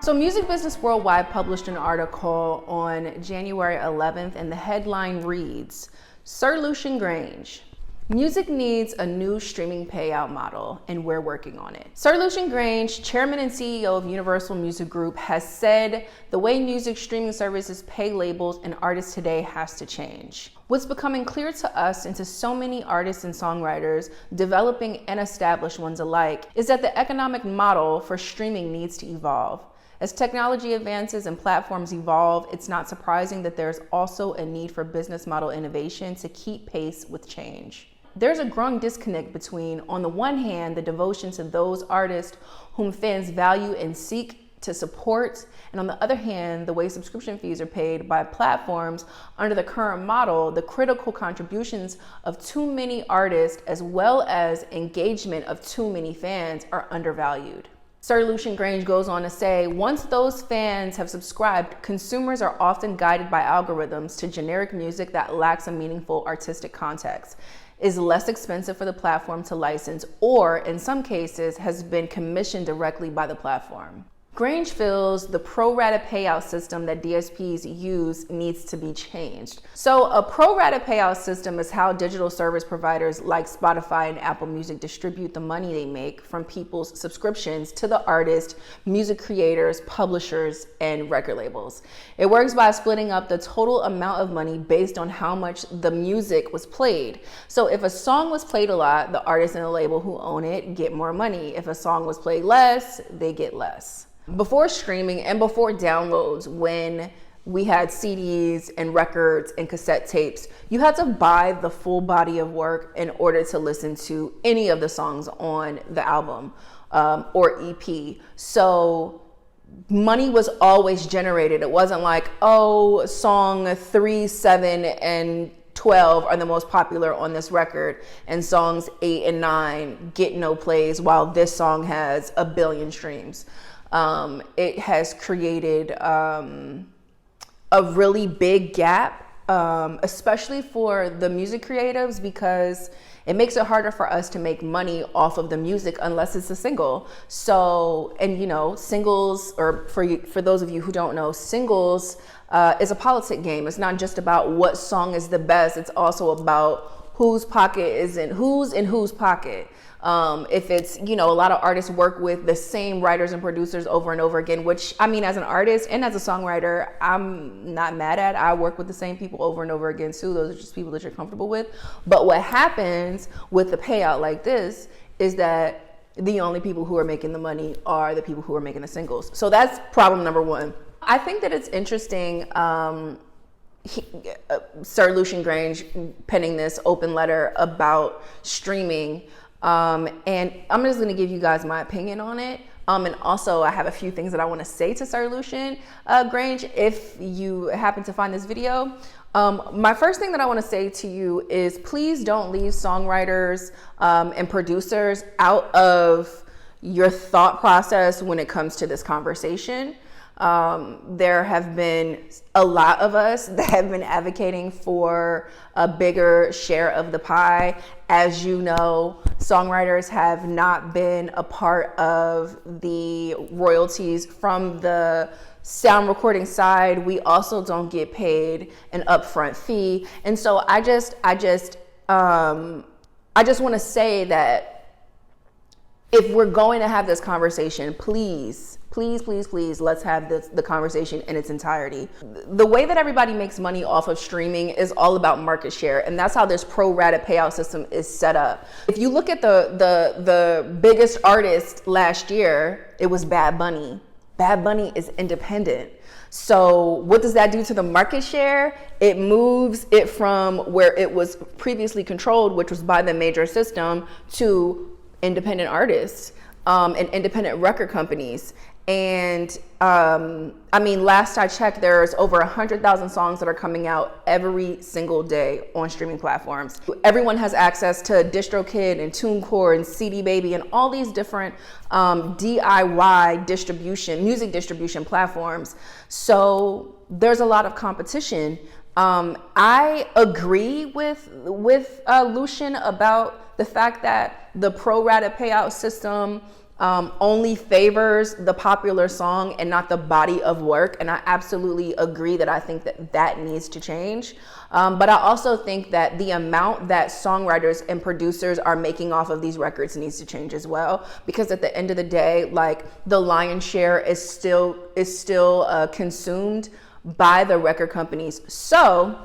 So Music Business Worldwide published an article on January 11th, and the headline reads, Sir Lucian Grainge, music needs a new streaming payout model, and we're working on it. Sir Lucian Grainge, chairman and CEO of Universal Music Group, has said the way music streaming services pay labels and artists today has to change. What's becoming clear to us and to so many artists and songwriters, developing and established ones alike, is that the economic model for streaming needs to evolve. As technology advances and platforms evolve, it's not surprising that there's also a need for business model innovation to keep pace with change. There's a growing disconnect between, on the one hand, the devotion to those artists whom fans value and seek to support, and on the other hand, the way subscription fees are paid by platforms under the current model, the critical contributions of too many artists as well as engagement of too many fans are undervalued. Sir Lucian Grainge goes on to say, once those fans have subscribed, consumers are often guided by algorithms to generic music that lacks a meaningful artistic context, is less expensive for the platform to license, or in some cases has been commissioned directly by the platform. Grainge feels the pro rata payout system that DSPs use needs to be changed. So a pro rata payout system is how digital service providers like Spotify and Apple Music distribute the money they make from people's subscriptions to the artists, music creators, publishers, and record labels. It works by splitting up the total amount of money based on how much the music was played. So if a song was played a lot, the artist and the label who own it get more money. If a song was played less, they get less. Before streaming and before downloads, when we had CDs and records and cassette tapes, you had to buy the full body of work in order to listen to any of the songs on the album or EP. So money was always generated. It wasn't like, oh, song 3, 7, and 12 are the most popular on this record, and songs 8 and 9 get no plays while this song has 1 billion streams. It has created a really big gap, especially for the music creatives, because it makes it harder for us to make money off of the music unless it's a single. So, and you know, singles, or for those of you who don't know, singles is a politic game. It's not just about what song is the best. It's also about whose pocket is in whose pocket. If it's, you know, a lot of artists work with the same writers and producers over and over again, which, I mean, as an artist and as a songwriter, I'm not mad at. I work with the same people over and over again too. Those are just people that you're comfortable with. But what happens with the payout like this is that the only people who are making the money are the people who are making the singles. So that's problem number one. I think that it's interesting, Sir Lucian Grainge penning this open letter about streaming. And I'm just going to give you guys my opinion on it. And also I have a few things that I want to say to Sir Lucian Grainge if you happen to find this video. My first thing that I want to say to you is please don't leave songwriters and producers out of your thought process when it comes to this conversation. There have been a lot of us that have been advocating for a bigger share of the pie. As you know, songwriters have not been a part of the royalties from the sound recording side. We also don't get paid an upfront fee. And so I just want to say that if we're going to have this conversation, please, let's have the conversation in its entirety. The way that everybody makes money off of streaming is all about market share, and that's how this pro rata payout system is set up. If you look at the biggest artist last year, it was Bad Bunny. Bad Bunny is independent. So what does that do to the market share? It moves it from where it was previously controlled, which was by the major system, to independent artists and independent record companies. And I mean, last I checked, there's over 100,000 songs that are coming out every single day on streaming platforms. Everyone has access to DistroKid and TuneCore and CD Baby and all these different DIY distribution, music distribution platforms. So there's a lot of competition. I agree with Lucian about the fact that the pro rata payout system only favors the popular song and not the body of work. And I absolutely agree that I think that that needs to change. But I also think that the amount that songwriters and producers are making off of these records needs to change as well. Because at the end of the day, like, the lion's share is still consumed by the record companies. So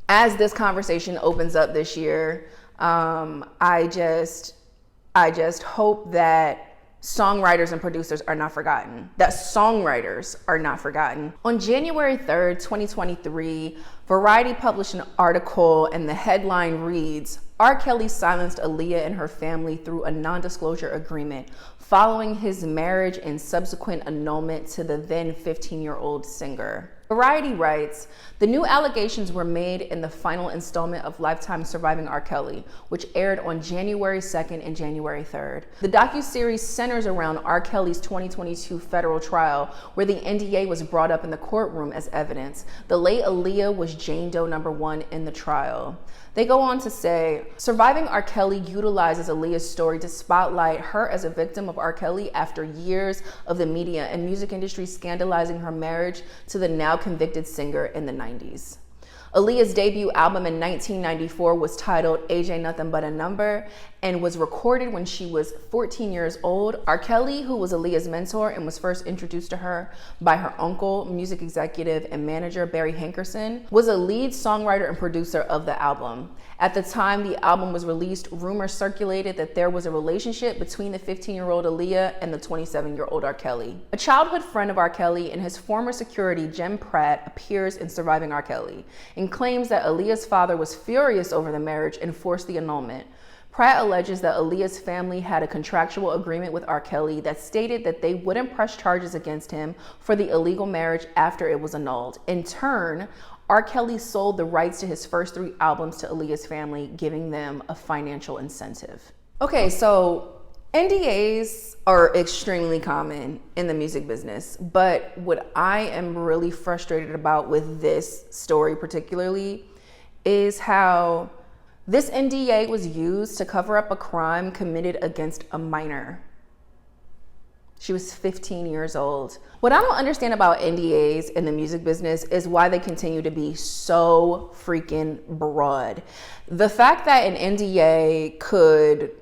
as this conversation opens up this year, I just hope that songwriters and producers are not forgotten, that songwriters are not forgotten. On January 3rd, 2023, Variety published an article and the headline reads, "R. Kelly silenced Aaliyah and her family through a non-disclosure agreement following his marriage and subsequent annulment to the then 15-year-old singer." Variety writes, "The new allegations were made in the final installment of Lifetime Surviving R. Kelly, which aired on January 2nd and January 3rd. The docuseries centers around R. Kelly's 2022 federal trial, where the NDA was brought up in the courtroom as evidence. The late Aaliyah was Jane Doe #1 in the trial." They go on to say, "Surviving R. Kelly utilizes Aaliyah's story to spotlight her as a victim of R. Kelly after years of the media and music industry scandalizing her marriage to the now convicted singer in the 90s. Aaliyah's debut album in 1994 was titled AJ Nothing But a Number and was recorded when she was 14 years old. R. Kelly, who was Aaliyah's mentor and was first introduced to her by her uncle, music executive and manager Barry Hankerson, was a lead songwriter and producer of the album. At the time the album was released, rumors circulated that there was a relationship between the 15-year-old Aaliyah and the 27-year-old R. Kelly. A childhood friend of R. Kelly and his former security, Jem Pratt, appears in Surviving R. Kelly and claims that Aaliyah's father was furious over the marriage and forced the annulment. Pratt alleges that Aaliyah's family had a contractual agreement with R. Kelly that stated that they wouldn't press charges against him for the illegal marriage after it was annulled. In turn, R. Kelly sold the rights to his first 3 albums to Aaliyah's family, giving them a financial incentive." Okay, so NDAs are extremely common in the music business, but what I am really frustrated about with this story particularly is how this NDA was used to cover up a crime committed against a minor. She was 15 years old. What I don't understand about NDAs in the music business is why they continue to be so freaking broad. The fact that an NDA could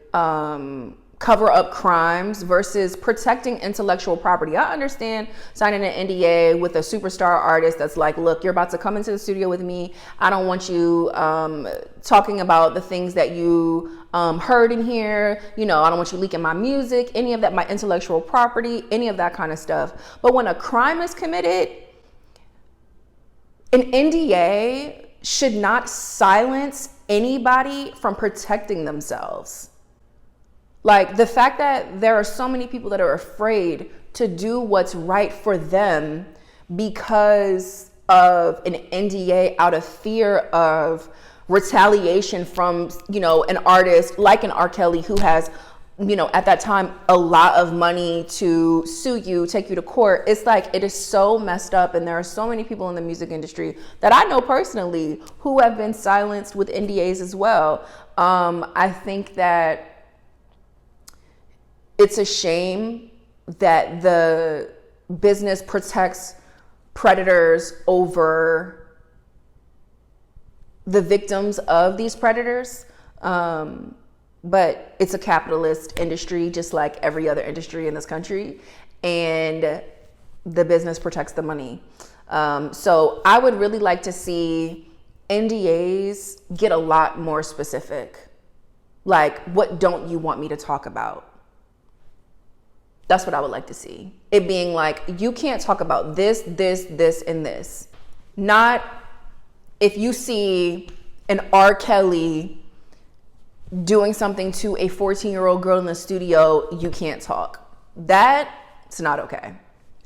cover up crimes versus protecting intellectual property. I understand signing an NDA with a superstar artist that's like, look, you're about to come into the studio with me. I don't want you talking about the things that you heard in here. You know, I don't want you leaking my music, any of that, my intellectual property, any of that kind of stuff. But when a crime is committed, an NDA should not silence anybody from protecting themselves. Like, the fact that there are so many people that are afraid to do what's right for them because of an NDA out of fear of retaliation from, you know, an artist like an R. Kelly who has, you know, at that time, a lot of money to sue you, take you to court. It's like, it is so messed up. And there are so many people in the music industry that I know personally who have been silenced with NDAs as well. I think that it's a shame that the business protects predators over the victims of these predators. But it's a capitalist industry, just like every other industry in this country. And the business protects the money. So I would really like to see NDAs get a lot more specific. Like, what don't you want me to talk about? That's what I would like to see. It being like, you can't talk about this, this, this, and this. Not if you see an R. Kelly doing something to a 14-year-old girl in the studio, you can't talk. That's not okay.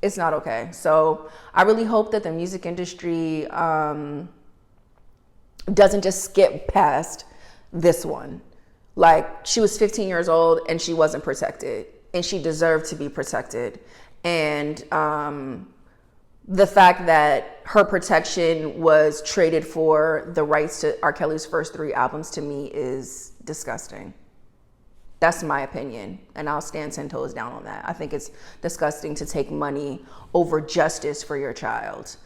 It's not okay. So I really hope that the music industry doesn't just skip past this one. Like, she was 15 years old and she wasn't protected. And she deserved to be protected. And the fact that her protection was traded for the rights to R. Kelly's first 3 albums, to me, is disgusting. That's my opinion, and I'll stand 10 toes down on that. I think it's disgusting to take money over justice for your child.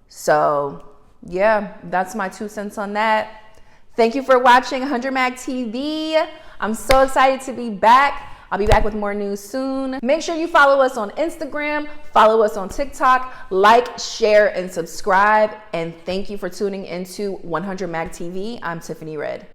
So yeah, that's my 2 cents on that. Thank you for watching 100 Mag TV. I'm so excited to be back. I'll be back with more news soon. Make sure you follow us on Instagram, follow us on TikTok, like, share, and subscribe. And thank you for tuning into 100 Mag TV. I'm Tiffany Red.